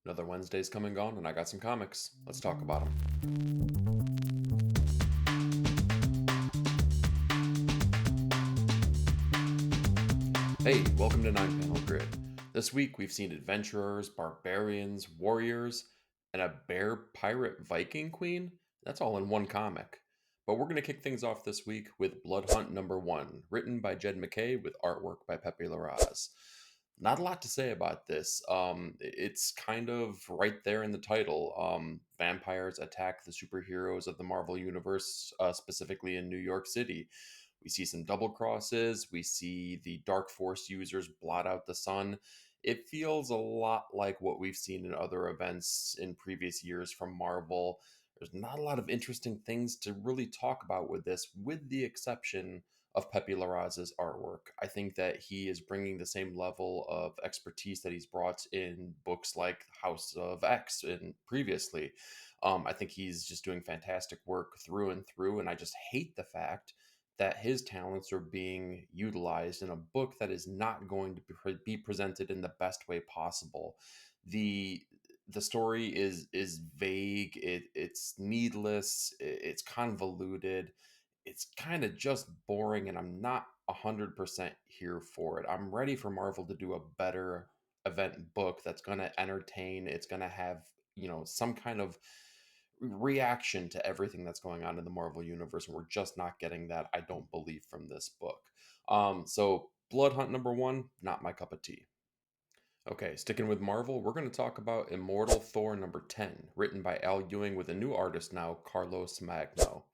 Another Wednesday's come and gone, and I got some comics. Let's talk about them. Hey, welcome to 9 Panel Grid. This week we've seen adventurers, barbarians, warriors, and a bear pirate Viking queen. That's all in one comic. But we're going to kick things off this week with Blood Hunt #1, written by Jed MacKay with artwork by Pepe Larraz. Not a lot to say about this. It's kind of right there in the title. Vampires attack the superheroes of the Marvel Universe, specifically in New York City. We see some double crosses. We see the Dark Force users blot out the sun. It feels a lot like what we've seen in other events in previous years from Marvel. There's not a lot of interesting things to really talk about with this, with the exception of Pepe Larraz's artwork. I think that he is bringing the same level of expertise that he's brought in books like House of X and previously. I think he's just doing fantastic work through and through, and I just hate the fact that his talents are being utilized in a book that is not going to be presented in the best way possible. The the story is vague, it's needless, it's convoluted, it's kind of just boring, and I'm not 100% here for it. I'm ready for Marvel to do a better event book that's going to entertain, it's going to have, some kind of reaction to everything that's going on in the Marvel universe, and we're just not getting that, I don't believe, from this book. So Blood Hunt #1, not my cup of tea. Okay, sticking with Marvel, we're going to talk about Immortal Thor #10, written by Al Ewing with a new artist now, Carlos Magno.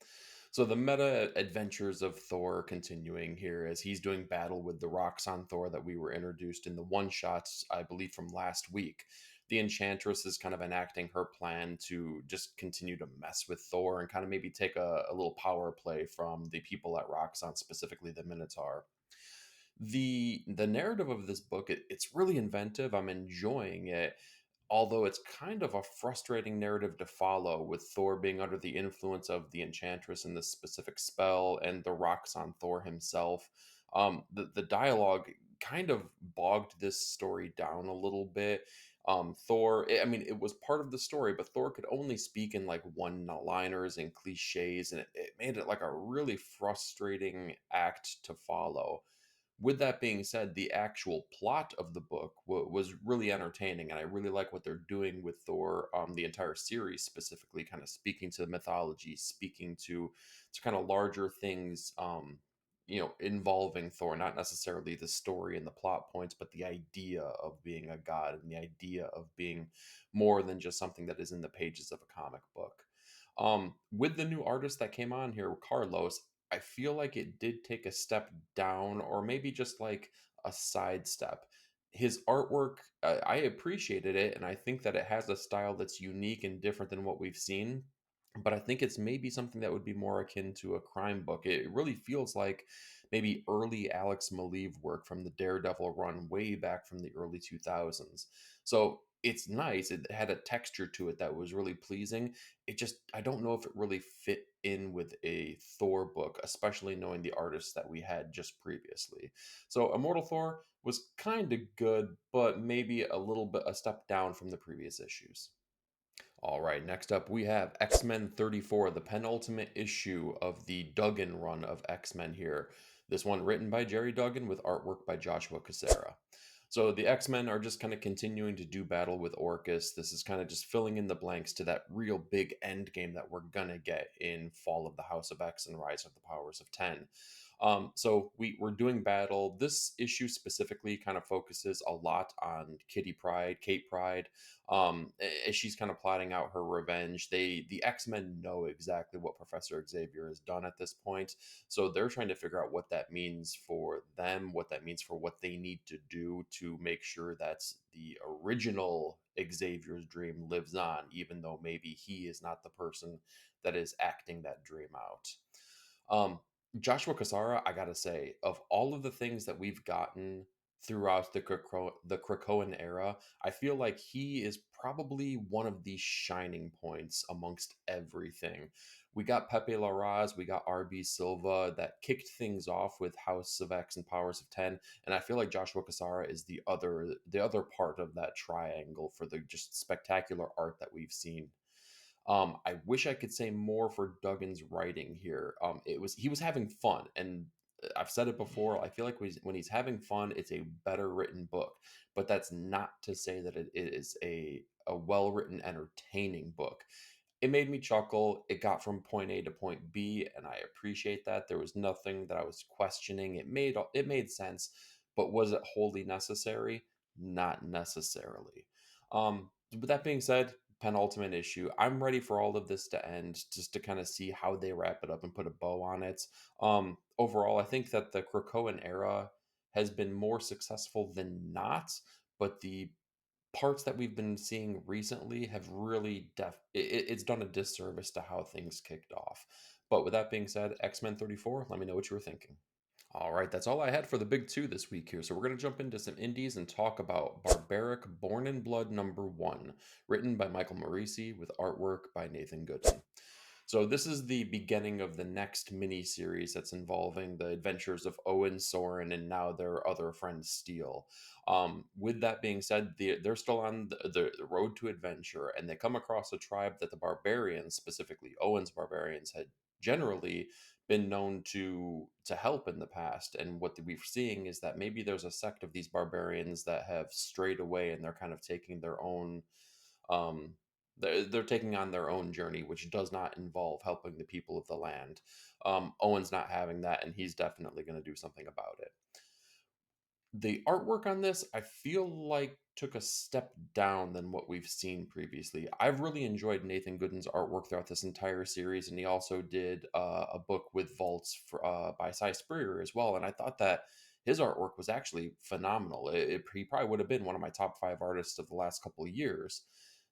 So the meta adventures of Thor are continuing here as he's doing battle with the Roxxon Thor that we were introduced in the one-shots, I believe, from last week. The Enchantress is kind of enacting her plan to just continue to mess with Thor and kind of maybe take a little power play from the people at Roxxon, specifically the Minotaur. The narrative of this book, it's really inventive. I'm enjoying it, although it's kind of a frustrating narrative to follow, with Thor being under the influence of the Enchantress and this specific spell, and the rocks on Thor himself. The dialogue kind of bogged this story down a little bit. Thor, I mean, it was part of the story, but Thor could only speak in like one-liners and cliches, and it made it like a really frustrating act to follow. With that being said, the actual plot of the book was really entertaining, and I really like what they're doing with Thor. The entire series, specifically, kind of speaking to the mythology, speaking to kind of larger things, involving Thor, not necessarily the story and the plot points, but the idea of being a god and the idea of being more than just something that is in the pages of a comic book. With the new artist that came on here, Carlos, I feel like it did take a step down, or maybe just like a sidestep. His artwork, I appreciated it, and I think that it has a style that's unique and different than what we've seen. But I think it's maybe something that would be more akin to a crime book. It really feels like maybe early Alex Maleev work from the Daredevil run way back from the early 2000s. So it's nice. It had a texture to it that was really pleasing. I don't know if it really fit in with a Thor book, especially knowing the artists that we had just previously. So Immortal Thor was kind of good, but maybe a little bit a step down from the previous issues. All right, next up we have X-Men 34, the penultimate issue of the Duggan run of X-Men here. This one written by Jerry Duggan with artwork by Joshua Cassara. So the X-Men are just kind of continuing to do battle with Orcus. This is kind of just filling in the blanks to that real big end game that we're gonna get in Fall of the House of X and Rise of the Powers of 10. So we're doing battle. This issue specifically kind of focuses a lot on Kitty Pryde, Kate Pryde, as she's kind of plotting out her revenge. The X-Men know exactly what Professor Xavier has done at this point, so they're trying to figure out what that means for them, what that means for what they need to do to make sure that the original Xavier's dream lives on, even though maybe he is not the person that is acting that dream out. Um, Joshua Cassara, I gotta say, of all of the things that we've gotten throughout the Krakoan era. I feel like he is probably one of the shining points amongst everything. We got Pepe Larraz, we got RB Silva that kicked things off with House of X and Powers of 10, and I feel like Joshua Cassara is the other part of that triangle for the just spectacular art that we've seen. I wish I could say more for Duggan's writing here. He was having fun, and I've said it before. I feel like when he's having fun, it's a better written book. But that's not to say that it is a well written, entertaining book. It made me chuckle. It got from point A to point B, and I appreciate that. There was nothing that I was questioning. It made sense, but was it wholly necessary? Not necessarily. With that being said, penultimate issue. I'm ready for all of this to end, just to kind of see how they wrap it up and put a bow on it. Overall, I think that the Krakoan era has been more successful than not, but the parts that we've been seeing recently have really it's done a disservice to how things kicked off. But with that being said, X-Men 34, let me know what you were thinking. All right, that's all I had for the big two this week here. So we're going to jump into some indies and talk about Barbaric Born in Blood #1, written by Michael Morisi with artwork by Nathan Gooden. So this is the beginning of the next mini series that's involving the adventures of Owen, Soren, and now their other friend Steel. With that being said, they're still on the road to adventure, and they come across a tribe that the barbarians, specifically Owen's barbarians, had generally been known to help in the past. And what we're seeing is that maybe there's a sect of these barbarians that have strayed away, and they're kind of taking their own um, they're taking on their own journey, which does not involve helping the people of the land. Owen's not having that, and he's definitely going to do something about it. The artwork on this, I feel like took a step down than what we've seen previously. I've really enjoyed Nathan Gooden's artwork throughout this entire series, and he also did a book with Vaults by Cy Spurrier as well. And I thought that his artwork was actually phenomenal. He probably would have been one of my top 5 artists of the last couple of years.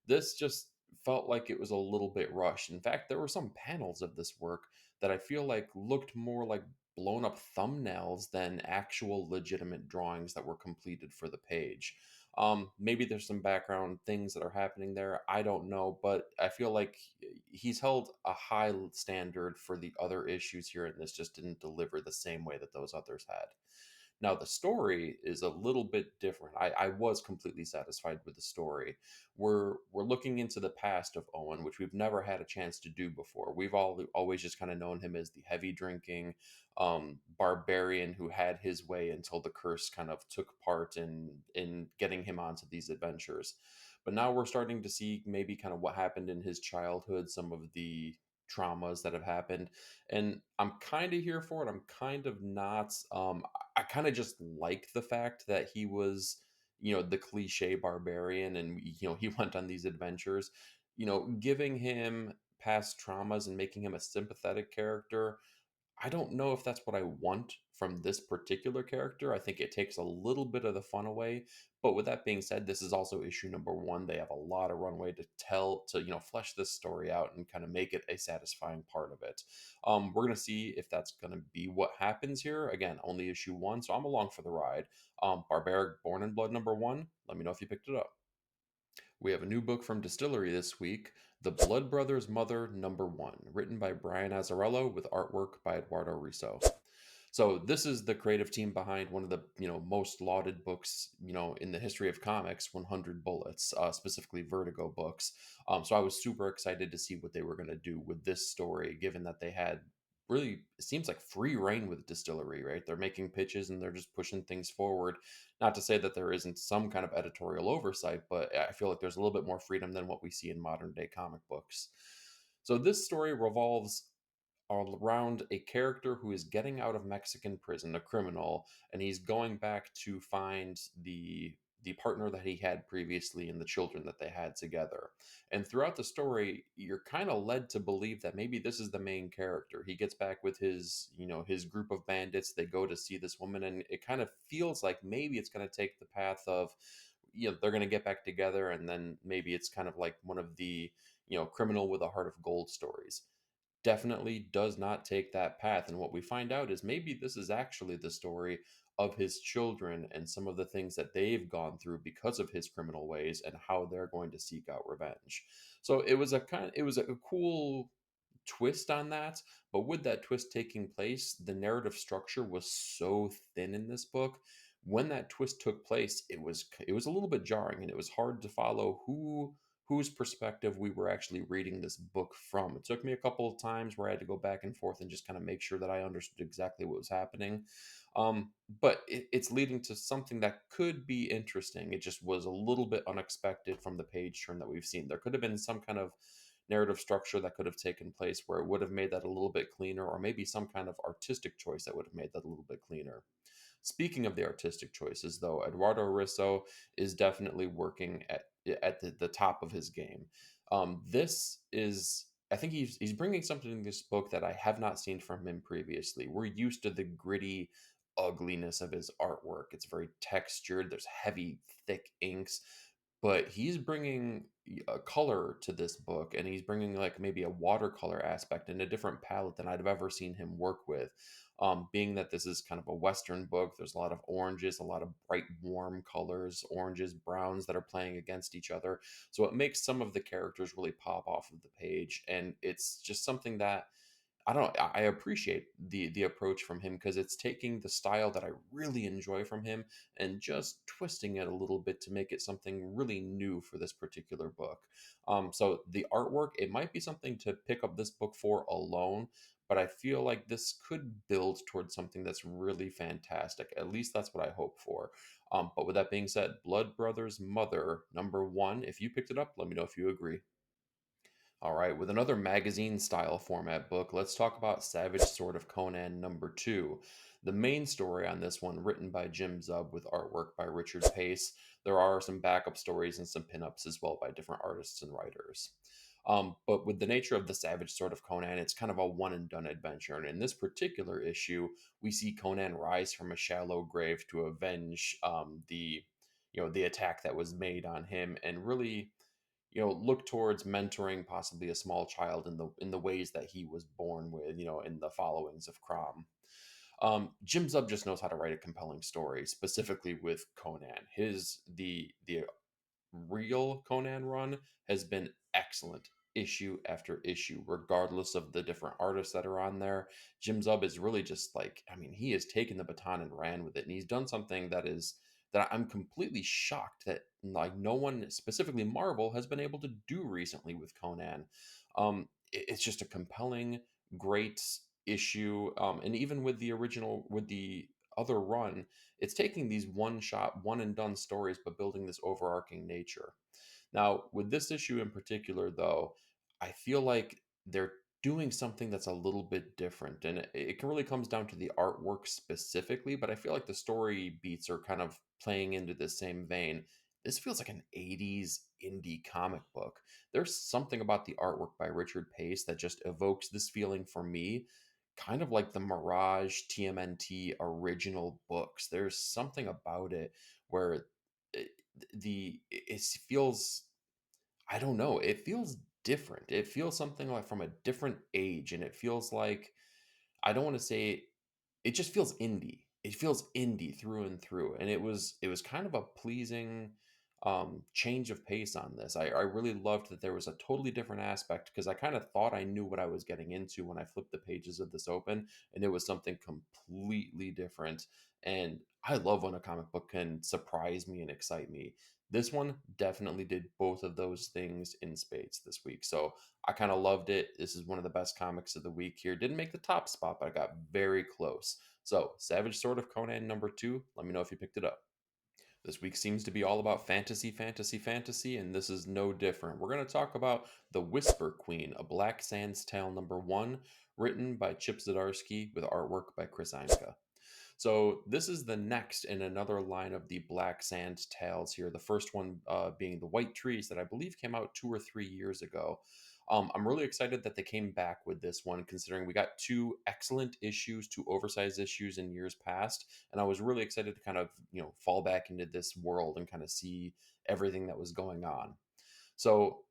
This just felt like it was a little bit rushed. In fact, there were some panels of this work that I feel like looked more like blown up thumbnails than actual legitimate drawings that were completed for the page. Maybe there's some background things that are happening there. I don't know, but I feel like he's held a high standard for the other issues here, and this just didn't deliver the same way that those others had. Now, the story is a little bit different. I was completely satisfied with the story. We're looking into the past of Owen, which we've never had a chance to do before. We've always just kind of known him as the heavy drinking barbarian who had his way until the curse kind of took part in getting him onto these adventures. But now we're starting to see maybe kind of what happened in his childhood, some of the traumas that have happened, and I'm kind of here for it. I'm kind of not. I kind of just like the fact that he was, the cliche barbarian, and he went on these adventures. Giving him past traumas and making him a sympathetic character, I don't know if that's what I want from this particular character. I think it takes a little bit of the fun away. But with that being said, this is also issue #1. They have a lot of runway to flesh this story out and kind of make it a satisfying part of it. We're gonna see if that's gonna be what happens here. Again, only issue 1, so I'm along for the ride. Barbaric Born in Blood #1. Let me know if you picked it up. We have a new book from Distillery this week, The Blood Brothers Mother #1, written by Brian Azzarello with artwork by Eduardo Riso. So this is the creative team behind one of the most lauded books in the history of comics, 100 Bullets, specifically Vertigo books. So I was super excited to see what they were going to do with this story, given that they had really, it seems like, free reign with Distillery, right? They're making pitches and they're just pushing things forward. Not to say that there isn't some kind of editorial oversight, but I feel like there's a little bit more freedom than what we see in modern day comic books. So this story revolves around a character who is getting out of Mexican prison, a criminal, and he's going back to find the partner that he had previously and the children that they had together. And throughout the story, you're kind of led to believe that maybe this is the main character. He gets back with his group of bandits. They go to see this woman, and it kind of feels like maybe it's going to take the path of they're going to get back together, and then maybe it's kind of like one of the criminal with a heart of gold stories. Definitely does not take that path. And what we find out is maybe this is actually the story of his children and some of the things that they've gone through because of his criminal ways and how they're going to seek out revenge. So it was a cool twist on that, but with that twist taking place, the narrative structure was so thin in this book. When that twist took place, it was a little bit jarring, and it was hard to follow whose perspective we were actually reading this book from. It took me a couple of times where I had to go back and forth and just kind of make sure that I understood exactly what was happening. But it's leading to something that could be interesting. It just was a little bit unexpected from the page turn that we've seen. There could have been some kind of narrative structure that could have taken place where it would have made that a little bit cleaner, or maybe some kind of artistic choice that would have made that a little bit cleaner. Speaking of the artistic choices, though, Eduardo Risso is definitely working at the top of his game. This is, I think he's bringing something in this book that I have not seen from him previously. We're used to the gritty ugliness of his artwork. It's very textured. There's heavy, thick inks, but he's bringing a color to this book, and he's bringing like maybe a watercolor aspect and a different palette than I'd have ever seen him work with. Being that this is kind of a Western book, there's a lot of oranges, a lot of bright, warm colors, oranges, browns that are playing against each other. So it makes some of the characters really pop off of the page. And it's just something that I don't know, I appreciate the approach from him because it's taking the style that I really enjoy from him and just twisting it a little bit to make it something really new for this particular book. So the artwork, it might be something to pick up this book for alone, but I feel like this could build towards something that's really fantastic. At least that's what I hope for. But with that being said, Blood Brothers Mother #1. If you picked it up, let me know if you agree. All right, with another magazine style format book, let's talk about Savage Sword of Conan #2. The main story on this one, written by Jim Zub with artwork by Richard Pace. There are some backup stories and some pinups as well by different artists and writers. But with the nature of the Savage Sword of Conan, it's kind of a one and done adventure. And in this particular issue, we see Conan rise from a shallow grave to avenge the attack that was made on him, and really look towards mentoring possibly a small child in the ways that he was born with, in the followings of Crom. Jim Zub just knows how to write a compelling story, specifically with Conan. The real Conan run has been excellent, issue after issue, regardless of the different artists that are on there. Jim Zub is really just like, I mean, he has taken the baton and ran with it, and he's done something that I'm completely shocked that like no one, specifically Marvel, has been able to do recently with Conan. It's just a compelling, great issue, and even with the original, with the other run, it's taking these one shot, one and done stories, but building this overarching nature. Now, with this issue in particular, though, I feel like they're doing something that's a little bit different. And it really comes down to the artwork specifically, but I feel like the story beats are kind of playing into the same vein. This feels like an 80s indie comic book. There's something about the artwork by Richard Pace that just evokes this feeling for me, kind of like the Mirage TMNT original books. There's something about it where it, it feels, I don't know, it feels different. It feels something like from a different age, and it feels like, I don't want to say, it just feels indie. It feels indie through and through, and it was kind of a pleasing change of pace on this. I really loved that there was a totally different aspect, because I kind of thought I knew what I was getting into when I flipped the pages of this open, and it was something completely different. And I love when a comic book can surprise me and excite me. This one definitely did both of those things in spades this week. So I kind of loved it. This is one of the best comics of the week here. Didn't make the top spot, but I got very close. So, Savage Sword of Conan #2. Let me know if you picked it up. This week seems to be all about fantasy, fantasy, fantasy, and this is no different. We're going to talk about The Whisper Queen, A Black Sands Tale #1, written by Chip Zdarsky with artwork by Chris Einska. So this is the next in another line of the Black Sand tales here. The first one being the White Trees that I believe came out 2 or 3 years ago. I'm really excited that they came back with this one, considering we got two excellent issues, two oversized issues in years past, and I was really excited to kind of fall back into this world and kind of see everything that was going on. So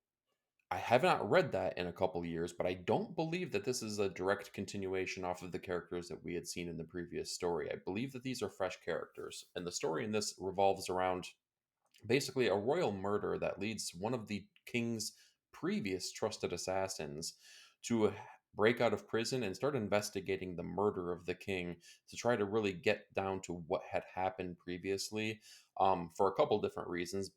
I have not read that in a couple years, but I don't believe that this is a direct continuation off of the characters that we had seen in the previous story. I believe that these are fresh characters, and the story in this revolves around basically a royal murder that leads one of the king's previous trusted assassins to break out of prison and start investigating the murder of the king to try to really get down to what had happened previously, for a couple different reasons.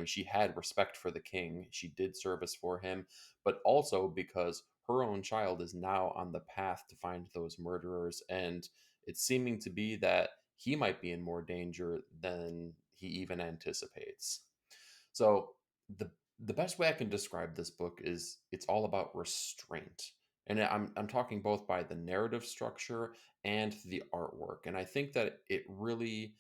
She had respect for the king, she did service for him, but also because her own child is now on the path to find those murderers, and it's seeming to be that he might be in more danger than he even anticipates. So the the best way I can describe this book is it's all about restraint. And I'm talking both by the narrative structure and the artwork. And I think that it really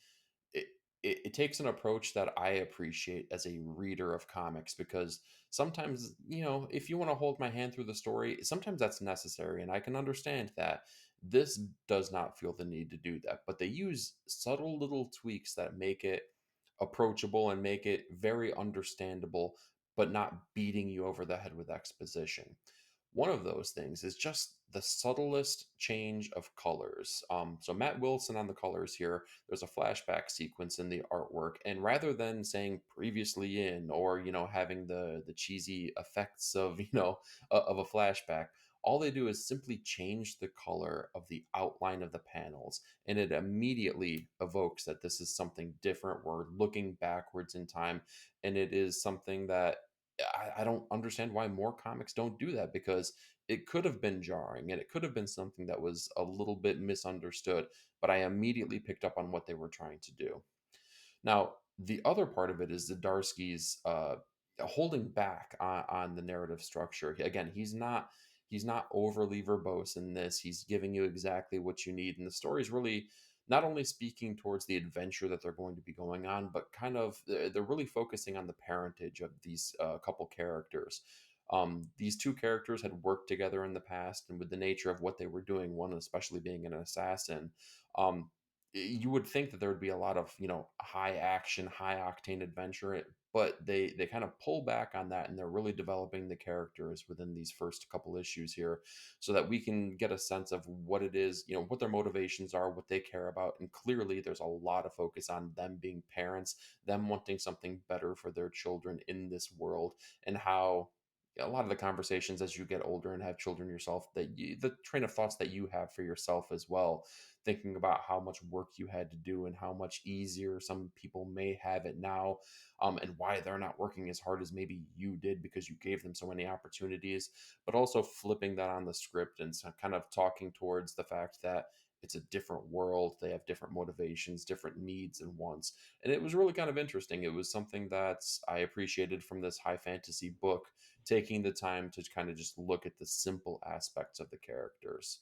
it, it takes an approach that I appreciate as a reader of comics, because sometimes, if you want to hold my hand through the story, sometimes that's necessary. And I can understand that this does not feel the need to do that. But they use subtle little tweaks that make it approachable and make it very understandable, but not beating you over the head with exposition. One of those things is just the subtlest change of colors. So Matt Wilson on the colors here, there's a flashback sequence in the artwork, and rather than saying previously in, or having the cheesy effects of of a flashback, all they do is simply change the color of the outline of the panels, and it immediately evokes that this is something different. We're looking backwards in time, and it is something that I don't understand why more comics don't do that, because it could have been jarring and it could have been something that was a little bit misunderstood, but I immediately picked up on what they were trying to do. Now, the other part of it is the Darsky's holding back on the narrative structure. Again, he's not overly verbose in this. He's giving you exactly what you need, and the story is really not only speaking towards the adventure that they're going to be going on, but kind of they're really focusing on the parentage of these couple characters. These two characters had worked together in the past, and with the nature of what they were doing, one especially being an assassin, um, you would think that there would be a lot of high action, high octane adventure, but they kind of pull back on that, and they're really developing the characters within these first couple issues here, so that we can get a sense of what it is, what their motivations are, what they care about. And clearly there's a lot of focus on them being parents, them wanting something better for their children in this world, and how a lot of the conversations as you get older and have children yourself, the train of thoughts that you have for yourself as well, thinking about how much work you had to do and how much easier some people may have it now, and why they're not working as hard as maybe you did because you gave them so many opportunities, but also flipping that on the script and kind of talking towards the fact that it's a different world. They have different motivations, different needs and wants. And it was really kind of interesting. It was something that I appreciated from this high fantasy book, taking the time to kind of just look at the simple aspects of the characters.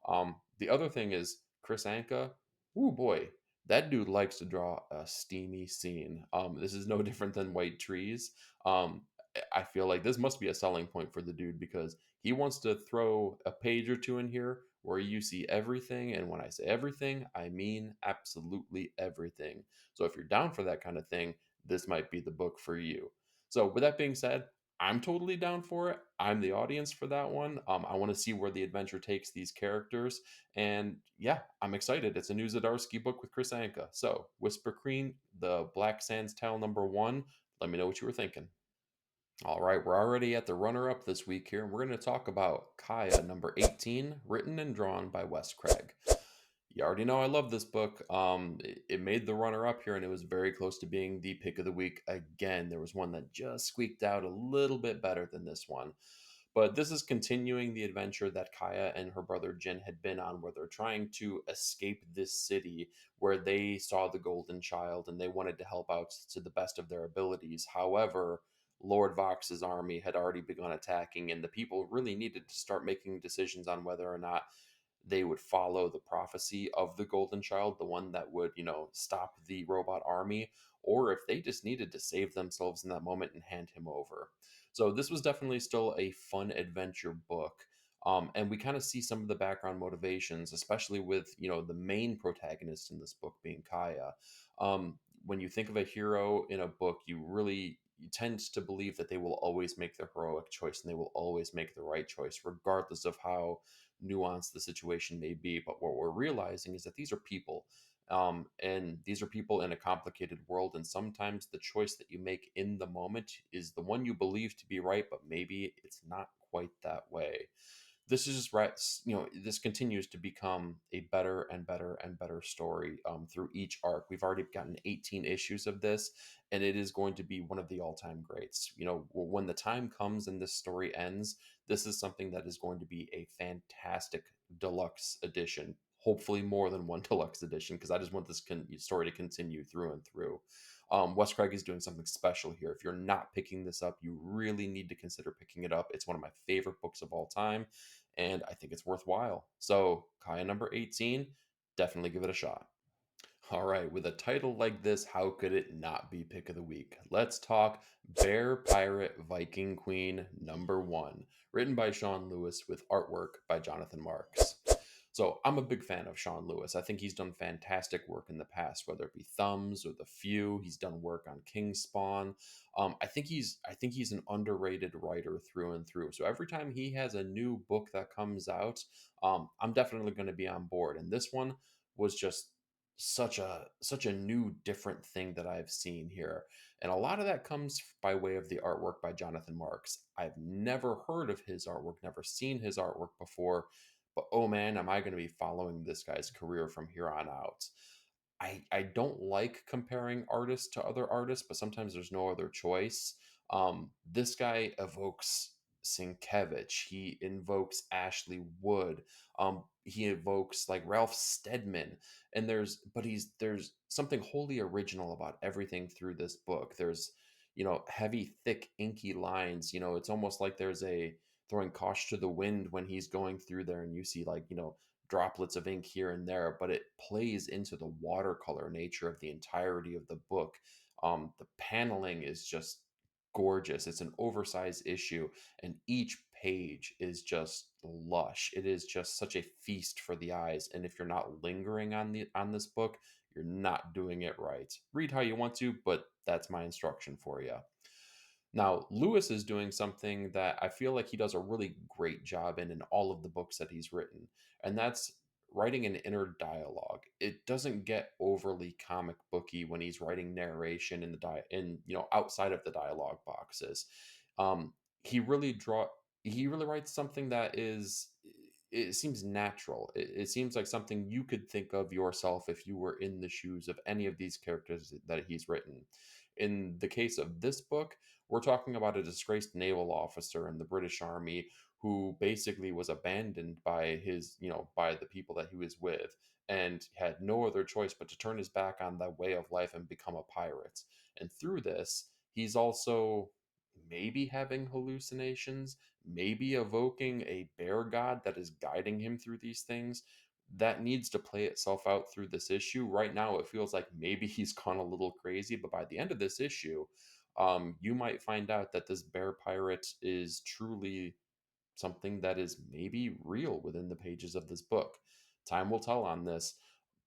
The other thing is Chris Anka. Oh boy, that dude likes to draw a steamy scene. This is no different than White Trees. I feel like this must be a selling point for the dude, because he wants to throw a page or two in here where you see everything. And when I say everything, I mean absolutely everything. So if you're down for that kind of thing, this might be the book for you. So, with that being said, I'm totally down for it. I'm the audience for that one. I want to see where the adventure takes these characters. And yeah, I'm excited. It's a new Zdarsky book with Chris Anka. So, Whisper Queen, the Black Sands Tale #1. Let me know what you were thinking. All right, we're already at the runner up this week here, and we're going to talk about Kaya #18, written and drawn by Wes Craig. You already know I love this book. It made the runner up here, and it was very close to being the pick of the week again. There was one that just squeaked out a little bit better than this one. But this is continuing the adventure that Kaya and her brother Jin had been on, where they're trying to escape this city where they saw the Golden Child and they wanted to help out to the best of their abilities. However, Lord Vox's army had already begun attacking, and the people really needed to start making decisions on whether or not they would follow the prophecy of the Golden Child, the one that would, stop the robot army, or if they just needed to save themselves in that moment and hand him over. So this was definitely still a fun adventure book. And we kind of see some of the background motivations, especially with, the main protagonist in this book being Kaya. When you think of a hero in a book, you really tend to believe that they will always make the heroic choice and they will always make the right choice, regardless of how nuanced the situation may be. But what we're realizing is that these are people. And these are people in a complicated world, and sometimes the choice that you make in the moment is the one you believe to be right, but maybe it's not quite that way. This is just right. This continues to become a better and better and better story through each arc. We've already gotten 18 issues of this, and it is going to be one of the all-time greats. When the time comes and this story ends, this is something that is going to be a fantastic deluxe edition. Hopefully, more than one deluxe edition, because I just want this story to continue through and through. Wes Craig is doing something special here. If you're not picking this up, you really need to consider picking it up. It's one of my favorite books of all time, and I think it's worthwhile. So, Kaya number 18, definitely give it a shot. All right, with a title like this, how could it not be pick of the week? Let's talk Bear Pirate Viking Queen number 1, written by Sean Lewis with artwork by Jonathan Marks. So I'm a big fan of Sean Lewis. I think he's done fantastic work in the past, whether it be Thumbs or The Few. He's done work on King Spawn. I think he's an underrated writer through and through. So every time he has a new book that comes out, I'm definitely going to be on board. And this one was just such a new different thing that I've seen here. And a lot of that comes by way of the artwork by Jonathan Marks. I've never heard of his artwork, never seen his artwork before, but oh man, am I going to be following this guy's career from here on out. I don't like comparing artists to other artists, but sometimes there's no other choice. This guy evokes Sienkiewicz. He invokes Ashley Wood. He evokes like Ralph Steadman. And there's something wholly original about everything through this book. There's heavy, thick, inky lines. It's almost like there's a throwing caution to the wind when he's going through there, and you see like droplets of ink here and there, but it plays into the watercolor nature of the entirety of the book. The paneling is just gorgeous. It's an oversized issue, and each page is just lush. It is just such a feast for the eyes. And if you're not lingering on this book, you're not doing it right. Read how you want to, but that's my instruction for you. Now, Lewis is doing something that I feel like he does a really great job in all of the books that he's written, and that's writing an inner dialogue. It doesn't get overly comic booky when he's writing narration in the outside of the dialogue boxes. Um, he really draw he really writes something that is it seems natural. It seems like something you could think of yourself if you were in the shoes of any of these characters that he's written. In the case of this book, we're talking about a disgraced naval officer in the British Army who basically was abandoned by by the people that he was with, and had no other choice but to turn his back on that way of life and become a pirate. And through this, he's also maybe having hallucinations, maybe evoking a bear god that is guiding him through these things. That needs to play itself out through this issue. Right now, it feels like maybe he's gone a little crazy, but by the end of this issue, you might find out that this bear pirate is truly something that is maybe real within the pages of this book. Time will tell on this,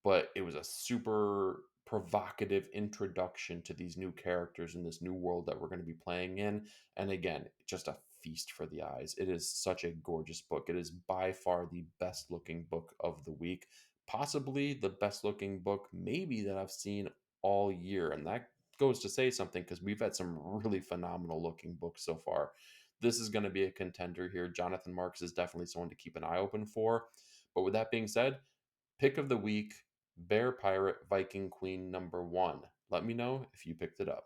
but it was a super provocative introduction to these new characters in this new world that we're going to be playing in. And again, just a feast for the eyes. It is such a gorgeous book. It is by far the best looking book of the week, possibly the best looking book maybe that I've seen all year. And that goes to say something because we've had some really phenomenal looking books so far. This is going to be a contender here. Jonathan Marks is definitely someone to keep an eye open for. But with that being said, pick of the week, Bear Pirate Viking Queen number 1. Let me know if you picked it up.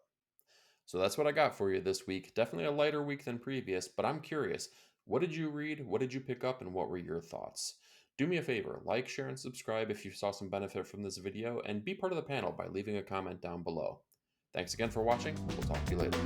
So that's what I got for you this week. Definitely a lighter week than previous, but I'm curious. What did you read? What did you pick up? And what were your thoughts? Do me a favor, like, share, and subscribe if you saw some benefit from this video, and be part of the panel by leaving a comment down below. Thanks again for watching. We'll talk to you later.